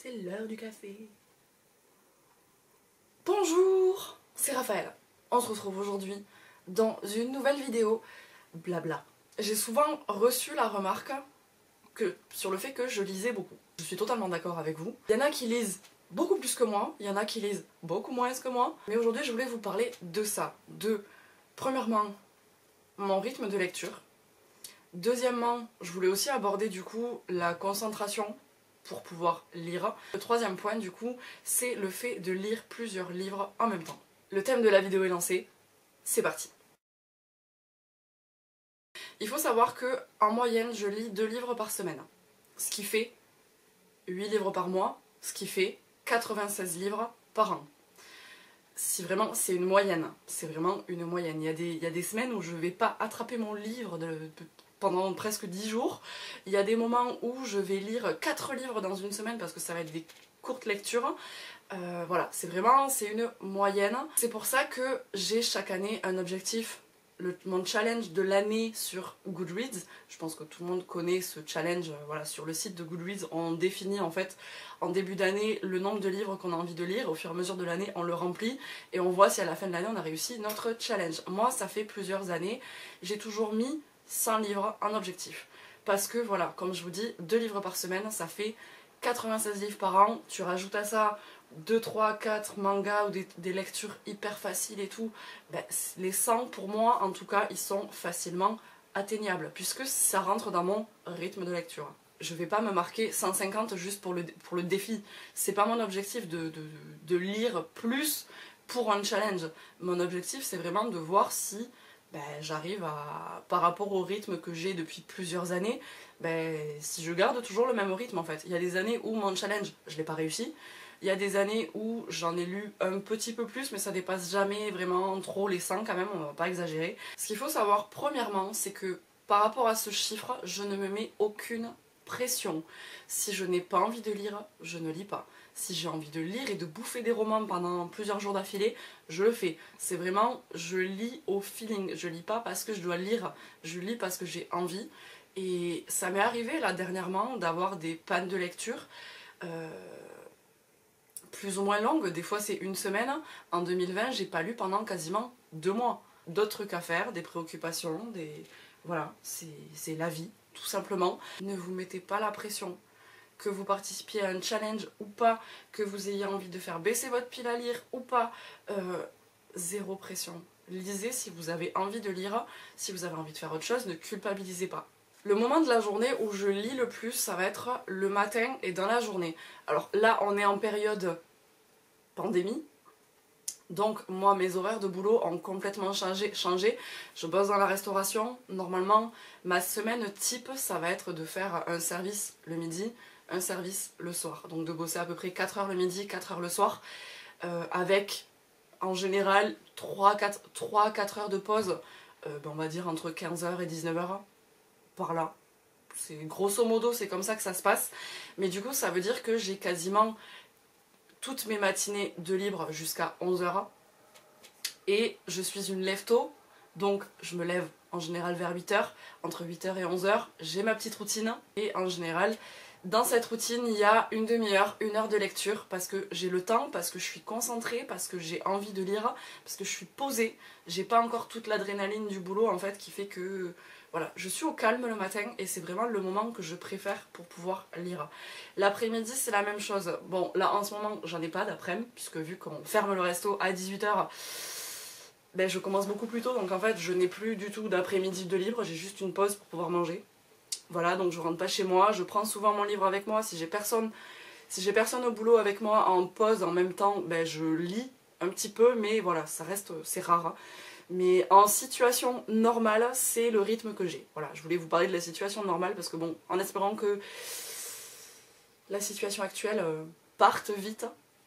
C'est l'heure du café. Bonjour, c'est Raphaël. On se retrouve aujourd'hui dans une nouvelle vidéo blabla. J'ai souvent reçu la remarque sur le fait que je lisais beaucoup. Je suis totalement d'accord avec vous. Il y en a qui lisent beaucoup plus que moi, il y en a qui lisent beaucoup moins que moi. Mais aujourd'hui, je voulais vous parler de ça. Premièrement, mon rythme de lecture. Deuxièmement, je voulais aussi aborder du coup la concentration pour pouvoir lire. Le troisième point du coup, c'est le fait de lire plusieurs livres en même temps. Le thème de la vidéo est lancé, c'est parti. Il faut savoir que en moyenne, je lis 2 livres par semaine, ce qui fait 8 livres par mois, ce qui fait 96 livres par an. Si vraiment, c'est une moyenne, c'est vraiment une moyenne. Il y a des semaines où je vais pas attraper mon livre pendant presque 10 jours. Il y a des moments où je vais lire 4 livres dans une semaine parce que ça va être des courtes lectures. Voilà, c'est une moyenne. C'est pour ça que j'ai chaque année un objectif. Mon challenge de l'année sur Goodreads, je pense que tout le monde connaît ce challenge, voilà, sur le site de Goodreads, on définit en fait en début d'année le nombre de livres qu'on a envie de lire, au fur et à mesure de l'année on le remplit et on voit si à la fin de l'année on a réussi notre challenge. Moi ça fait plusieurs années, j'ai toujours mis 100 livres en objectif, parce que voilà, comme je vous dis, 2 livres par semaine, ça fait 96 livres par an, tu rajoutes à ça 2, 3, 4 mangas ou des lectures hyper faciles et tout, ben, les 100 pour moi en tout cas ils sont facilement atteignables puisque ça rentre dans mon rythme de lecture. Je vais pas me marquer 150 juste pour le défi, c'est pas mon objectif de lire plus pour un challenge. Mon objectif c'est vraiment de voir si j'arrive à, par rapport au rythme que j'ai depuis plusieurs années, si je garde toujours le même rythme en fait. Il y a des années où mon challenge je l'ai pas réussi. Il y a des années où j'en ai lu un petit peu plus, mais ça dépasse jamais vraiment trop les 100 quand même, on va pas exagérer. Ce qu'il faut savoir premièrement, c'est que par rapport à ce chiffre, je ne me mets aucune pression. Si je n'ai pas envie de lire, je ne lis pas. Si j'ai envie de lire et de bouffer des romans pendant plusieurs jours d'affilée, je le fais. C'est vraiment, je lis au feeling. Je lis pas parce que je dois lire, je lis parce que j'ai envie. Et ça m'est arrivé là dernièrement d'avoir des pannes de lecture. Plus ou moins longue, des fois c'est une semaine. En 2020, j'ai pas lu pendant quasiment 2 mois. D'autres trucs à faire, des préoccupations, voilà, c'est la vie, tout simplement. Ne vous mettez pas la pression. Que vous participiez à un challenge ou pas, que vous ayez envie de faire baisser votre pile à lire ou pas, zéro pression. Lisez si vous avez envie de lire, si vous avez envie de faire autre chose, ne culpabilisez pas. Le moment de la journée où je lis le plus, ça va être le matin et dans la journée. Alors là, on est en période pandémie, donc moi mes horaires de boulot ont complètement changé. Je bosse dans la restauration, normalement ma semaine type ça va être de faire un service le midi, un service le soir, donc de bosser à peu près 4 heures le midi, 4 heures le soir, avec en général 3-4 heures de pause, on va dire entre 15h et 19h, par là. C'est grosso modo c'est comme ça que ça se passe, mais du coup ça veut dire que j'ai quasiment toutes mes matinées de libre jusqu'à 11h. Et je suis une lève-tôt, donc je me lève en général vers 8h. Entre 8h et 11h, j'ai ma petite routine. Et en général, dans cette routine, il y a une demi-heure, 1 heure de lecture, parce que j'ai le temps, parce que je suis concentrée, parce que j'ai envie de lire, parce que je suis posée. J'ai pas encore toute l'adrénaline du boulot en fait qui fait que... Voilà, je suis au calme le matin et c'est vraiment le moment que je préfère pour pouvoir lire. L'après-midi c'est la même chose. Bon là en ce moment j'en ai pas d'après-midi puisque vu qu'on ferme le resto à 18h, je commence beaucoup plus tôt, donc en fait je n'ai plus du tout d'après-midi de libre, j'ai juste une pause pour pouvoir manger. Voilà, donc je rentre pas chez moi, je prends souvent mon livre avec moi. Si j'ai personne au boulot avec moi en pause en même temps, je lis un petit peu, mais voilà, ça reste, c'est rare. Mais en situation normale, c'est le rythme que j'ai. Voilà, je voulais vous parler de la situation normale parce que bon, en espérant que la situation actuelle parte vite.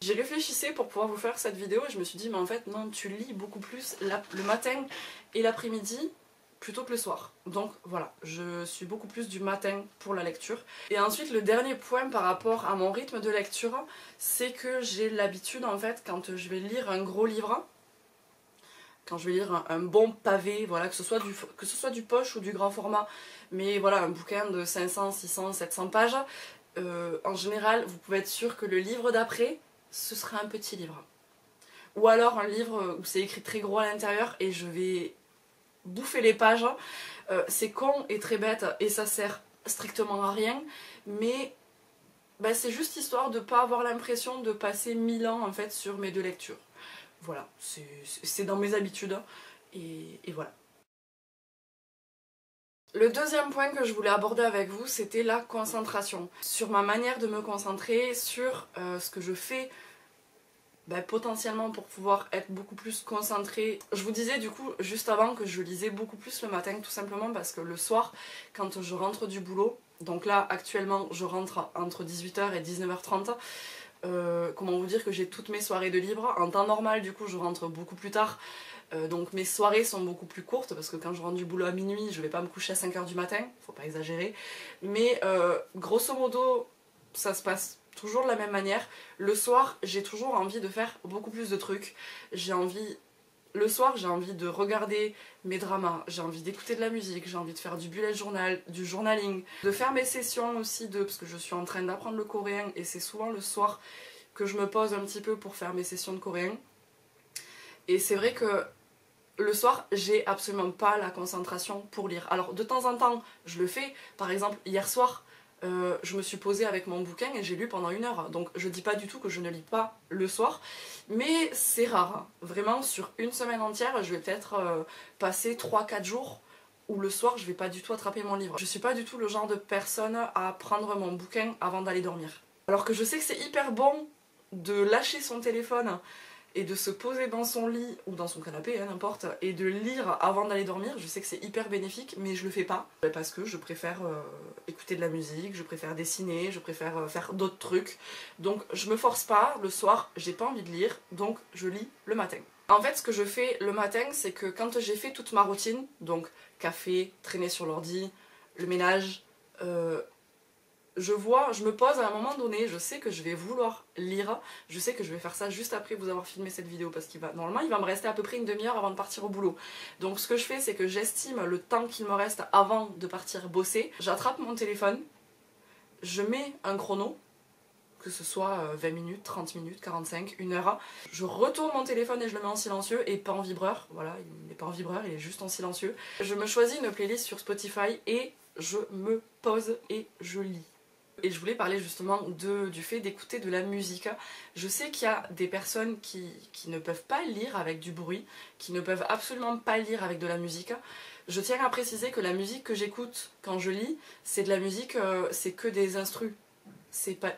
J'ai réfléchissé pour pouvoir vous faire cette vidéo et je me suis dit, mais en fait, non, tu lis beaucoup plus le matin et l'après-midi plutôt que le soir. Donc voilà, je suis beaucoup plus du matin pour la lecture. Et ensuite, le dernier point par rapport à mon rythme de lecture, c'est que j'ai l'habitude, en fait, quand je vais lire un gros livre, quand je vais lire un bon pavé, voilà, que ce soit du poche ou du grand format, mais voilà, un bouquin de 500, 600, 700 pages, en général, vous pouvez être sûr que le livre d'après, ce sera un petit livre. Ou alors un livre où c'est écrit très gros à l'intérieur et je vais bouffer les pages. C'est con et très bête et ça sert strictement à rien, mais bah, c'est juste histoire de ne pas avoir l'impression de passer 1000 ans en fait sur mes deux lectures. Voilà, c'est dans mes habitudes et voilà. Le deuxième point que je voulais aborder avec vous, c'était la concentration. Sur ma manière de me concentrer, sur ce que je fais potentiellement pour pouvoir être beaucoup plus concentrée. Je vous disais du coup juste avant que je lisais beaucoup plus le matin, tout simplement parce que le soir, quand je rentre du boulot, donc là actuellement je rentre entre 18h et 19h30, comment vous dire que j'ai toutes mes soirées de libre. En temps normal du coup je rentre beaucoup plus tard, donc mes soirées sont beaucoup plus courtes parce que quand je rentre du boulot à minuit je vais pas me coucher à 5h du matin, faut pas exagérer, mais grosso modo ça se passe toujours de la même manière. Le soir j'ai toujours envie de faire beaucoup plus de trucs, le soir, j'ai envie de regarder mes dramas, j'ai envie d'écouter de la musique, j'ai envie de faire du bullet journal, du journaling, de faire mes sessions aussi parce que je suis en train d'apprendre le coréen et c'est souvent le soir que je me pose un petit peu pour faire mes sessions de coréen. Et c'est vrai que le soir, j'ai absolument pas la concentration pour lire. Alors de temps en temps, je le fais. Par exemple, hier soir, je me suis posée avec mon bouquin et j'ai lu pendant 1 heure. Donc je dis pas du tout que je ne lis pas le soir, mais c'est rare. Vraiment, sur une semaine entière, je vais peut-être passer 3-4 jours où le soir, je vais pas du tout attraper mon livre. Je suis pas du tout le genre de personne à prendre mon bouquin avant d'aller dormir. Alors que je sais que c'est hyper bon de lâcher son téléphone et de se poser dans son lit ou dans son canapé, hein, n'importe, et de lire avant d'aller dormir. Je sais que c'est hyper bénéfique, mais je le fais pas parce que je préfère écouter de la musique, je préfère dessiner, je préfère faire d'autres trucs. Donc je me force pas, le soir j'ai pas envie de lire, donc je lis le matin. En fait, ce que je fais le matin, c'est que quand j'ai fait toute ma routine, donc café, traîner sur l'ordi, le ménage, je me pose à un moment donné, je sais que je vais vouloir lire, je sais que je vais faire ça juste après vous avoir filmé cette vidéo parce normalement il va me rester à peu près une demi-heure avant de partir au boulot. Donc ce que je fais, c'est que j'estime le temps qu'il me reste avant de partir bosser, j'attrape mon téléphone, je mets un chrono, que ce soit 20 minutes, 30 minutes, 45, 1 heure, je retourne mon téléphone et je le mets en silencieux et pas en vibreur, voilà, il n'est pas en vibreur, il est juste en silencieux. Je me choisis une playlist sur Spotify et je me pose et je lis. Et je voulais parler justement du fait d'écouter de la musique. Je sais qu'il y a des personnes qui ne peuvent pas lire avec du bruit, qui ne peuvent absolument pas lire avec de la musique. Je tiens à préciser que la musique que j'écoute quand je lis, c'est de la musique, c'est que des instrus.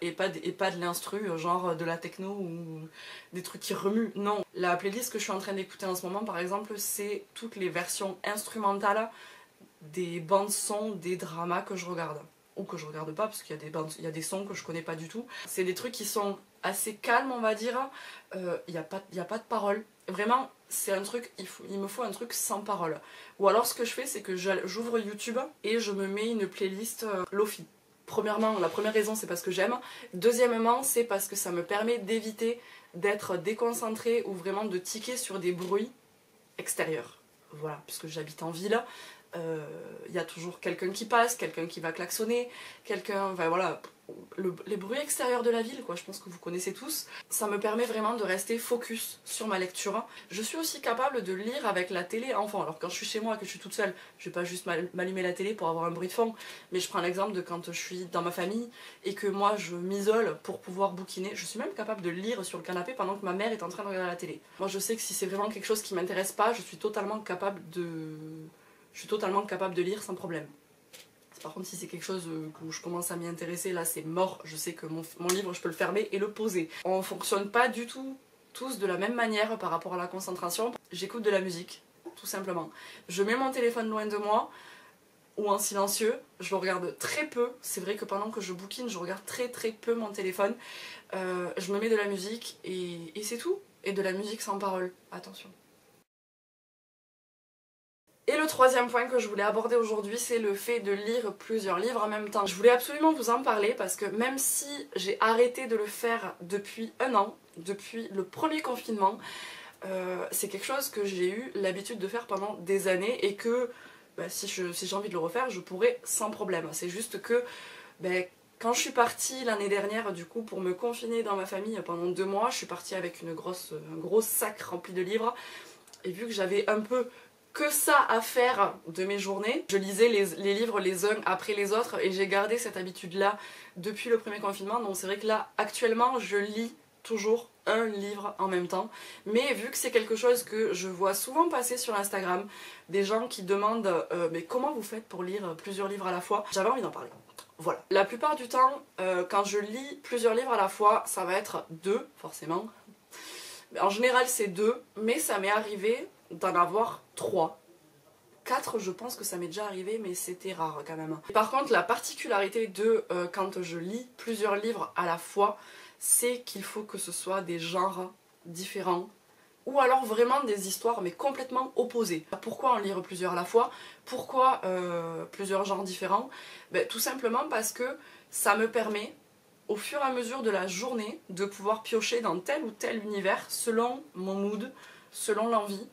Et pas de l'instru, genre de la techno ou des trucs qui remuent. Non, la playlist que je suis en train d'écouter en ce moment, par exemple, c'est toutes les versions instrumentales des bandes son des dramas que je regarde. Ou que je regarde pas parce qu'il y a des sons que je connais pas du tout. C'est des trucs qui sont assez calmes, on va dire. Il n'y a pas de paroles. Vraiment, c'est un truc, il me faut un truc sans parole. Ou alors ce que je fais, c'est que j'ouvre YouTube et je me mets une playlist Lofi. Premièrement, la première raison, c'est parce que j'aime. Deuxièmement, c'est parce que ça me permet d'éviter d'être déconcentrée ou vraiment de tiquer sur des bruits extérieurs. Voilà, puisque j'habite en ville. Il y a toujours quelqu'un qui passe, quelqu'un qui va klaxonner, enfin voilà, les bruits extérieurs de la ville, quoi, je pense que vous connaissez tous. Ça me permet vraiment de rester focus sur ma lecture. Je suis aussi capable de lire avec la télé enfant. Alors quand je suis chez moi et que je suis toute seule, je vais pas juste m'allumer la télé pour avoir un bruit de fond, mais je prends l'exemple de quand je suis dans ma famille et que moi je m'isole pour pouvoir bouquiner. Je suis même capable de lire sur le canapé pendant que ma mère est en train de regarder la télé. Moi je sais que si c'est vraiment quelque chose qui m'intéresse pas, je suis totalement capable de lire sans problème. Par contre, si c'est quelque chose où je commence à m'y intéresser, là c'est mort, je sais que mon livre je peux le fermer et le poser. On fonctionne pas du tout tous de la même manière par rapport à la concentration. J'écoute de la musique, tout simplement. Je mets mon téléphone loin de moi ou en silencieux, je le regarde très peu. C'est vrai que pendant que je bouquine, je regarde très peu mon téléphone. Je me mets de la musique et c'est tout. Et de la musique sans parole, attention. Et le troisième point que je voulais aborder aujourd'hui, c'est le fait de lire plusieurs livres en même temps. Je voulais absolument vous en parler parce que même si j'ai arrêté de le faire depuis 1 an, depuis le premier confinement, c'est quelque chose que j'ai eu l'habitude de faire pendant des années et que si j'ai envie de le refaire, je pourrais sans problème. C'est juste que Quand je suis partie l'année dernière, du coup, pour me confiner dans ma famille pendant 2 mois, je suis partie avec un gros sac rempli de livres. Et vu que j'avais un peu que ça à faire de mes journées, je lisais les livres les uns après les autres et j'ai gardé cette habitude-là depuis le premier confinement. Donc c'est vrai que là, actuellement, je lis toujours un livre en même temps. Mais vu que c'est quelque chose que je vois souvent passer sur Instagram, des gens qui demandent mais comment vous faites pour lire plusieurs livres à la fois, j'avais envie d'en parler. Voilà. La plupart du temps, quand je lis plusieurs livres à la fois, ça va être 2, forcément. En général, c'est 2, mais ça m'est arrivé d'en avoir 3. 4, je pense que ça m'est déjà arrivé, mais c'était rare quand même. Par contre, la particularité de quand je lis plusieurs livres à la fois, c'est qu'il faut que ce soit des genres différents, ou alors vraiment des histoires mais complètement opposées. Pourquoi en lire plusieurs à la fois? Pourquoi plusieurs genres différents? Tout simplement parce que ça me permet, au fur et à mesure de la journée, de pouvoir piocher dans tel ou tel univers selon mon mood, selon l'envie.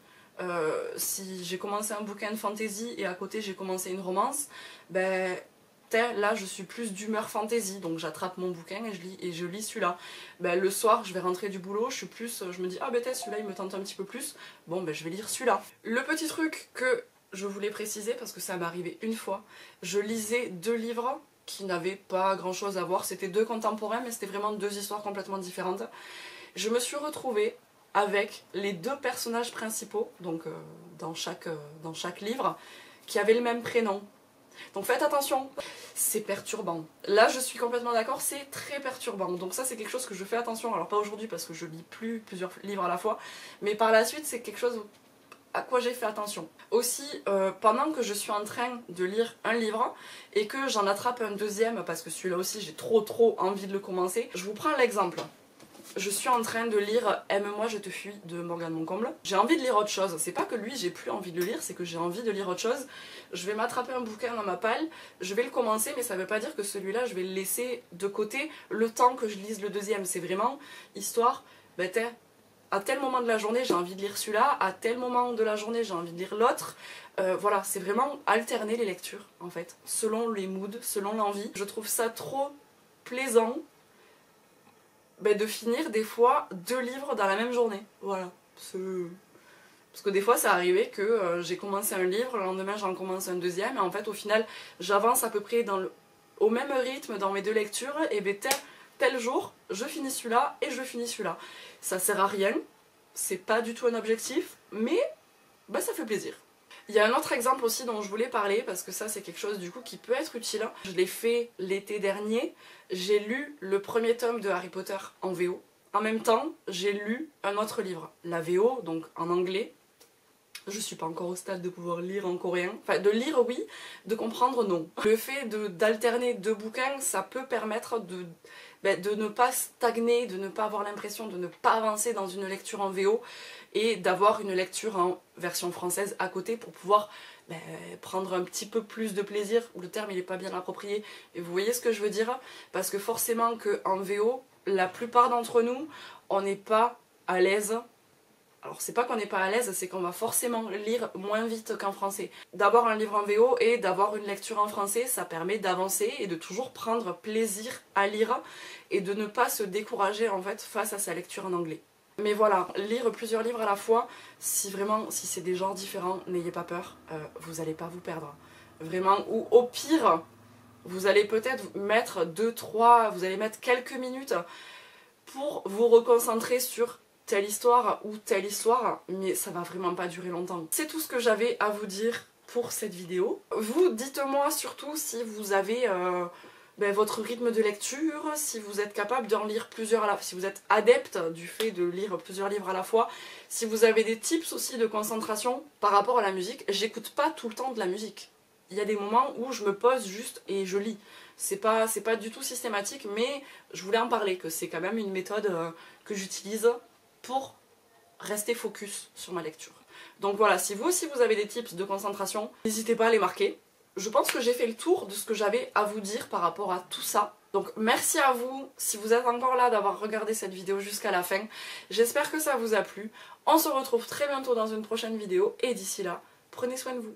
Si j'ai commencé un bouquin de fantasy et à côté j'ai commencé une romance, là je suis plus d'humeur fantasy, donc j'attrape mon bouquin et je lis celui-là. Le soir je vais rentrer du boulot, je me dis ah celui-là il me tente un petit peu plus, je vais lire celui-là. Le petit truc que je voulais préciser, parce que ça m'est arrivé une fois, je lisais 2 livres qui n'avaient pas grand chose à voir, c'était 2 contemporains mais c'était vraiment 2 histoires complètement différentes. Je me suis retrouvée avec les 2 personnages principaux, donc dans chaque livre, qui avaient le même prénom. Donc faites attention, c'est perturbant. Là je suis complètement d'accord, c'est très perturbant. Donc ça c'est quelque chose que je fais attention, alors pas aujourd'hui parce que je lis plus plusieurs livres à la fois, mais par la suite c'est quelque chose à quoi j'ai fait attention. Aussi, pendant que je suis en train de lire un livre et que j'en attrape un deuxième, parce que celui-là aussi j'ai trop envie de le commencer, je vous prends l'exemple. Je suis en train de lire Aime-moi, je te fuis de Morgane Moncomble. J'ai envie de lire autre chose. C'est pas que lui, j'ai plus envie de le lire, c'est que j'ai envie de lire autre chose. Je vais m'attraper un bouquin dans ma palle, je vais le commencer, mais ça veut pas dire que celui-là, je vais le laisser de côté le temps que je lise le deuxième. C'est vraiment histoire, à tel moment de la journée, j'ai envie de lire celui-là, à tel moment de la journée, j'ai envie de lire l'autre. Voilà, c'est vraiment alterner les lectures, en fait, selon les moods, selon l'envie. Je trouve ça trop plaisant de finir des fois 2 livres dans la même journée. Voilà. Parce que des fois ça arrivait que j'ai commencé un livre, le lendemain j'en commence un deuxième, et en fait au final j'avance à peu près au même rythme dans mes 2 lectures, et tel jour je finis celui-là et je finis celui-là. Ça sert à rien, c'est pas du tout un objectif, mais ça fait plaisir. Il y a un autre exemple aussi dont je voulais parler, parce que ça c'est quelque chose du coup qui peut être utile. Je l'ai fait l'été dernier, j'ai lu le premier tome de Harry Potter en VO. En même temps, j'ai lu un autre livre, la VO, donc en anglais. Je suis pas encore au stade de pouvoir lire en coréen. Enfin, de lire oui, de comprendre non. Le fait d'alterner 2 bouquins, ça peut permettre de ne pas stagner, de ne pas avoir l'impression de ne pas avancer dans une lecture en VO et d'avoir une lecture en version française à côté pour pouvoir prendre un petit peu plus de plaisir. Le terme il est pas bien approprié, et vous voyez ce que je veux dire, parce que forcément qu'en VO, la plupart d'entre nous, on n'est pas à l'aise. Alors c'est pas qu'on n'est pas à l'aise, c'est qu'on va forcément lire moins vite qu'en français. D'avoir un livre en VO et d'avoir une lecture en français, ça permet d'avancer et de toujours prendre plaisir à lire et de ne pas se décourager en fait face à sa lecture en anglais. Mais voilà, lire plusieurs livres à la fois, si c'est des genres différents, n'ayez pas peur, vous n'allez pas vous perdre. Vraiment, ou au pire, vous allez peut-être mettre 2-3, vous allez mettre quelques minutes pour vous reconcentrer sur telle histoire ou telle histoire, mais ça va vraiment pas durer longtemps. C'est tout ce que j'avais à vous dire pour cette vidéo. Vous, dites-moi surtout si vous avez votre rythme de lecture, si vous êtes capable d'en lire plusieurs à la fois, si vous êtes adepte du fait de lire plusieurs livres à la fois, si vous avez des tips aussi de concentration par rapport à la musique. J'écoute pas tout le temps de la musique. Il y a des moments où je me pose juste et je lis. C'est pas du tout systématique, mais je voulais en parler, que c'est quand même une méthode que j'utilise pour rester focus sur ma lecture. Donc voilà, si vous aussi vous avez des tips de concentration, n'hésitez pas à les marquer. Je pense que j'ai fait le tour de ce que j'avais à vous dire par rapport à tout ça. Donc merci à vous, si vous êtes encore là, d'avoir regardé cette vidéo jusqu'à la fin. J'espère que ça vous a plu. On se retrouve très bientôt dans une prochaine vidéo, et d'ici là, prenez soin de vous.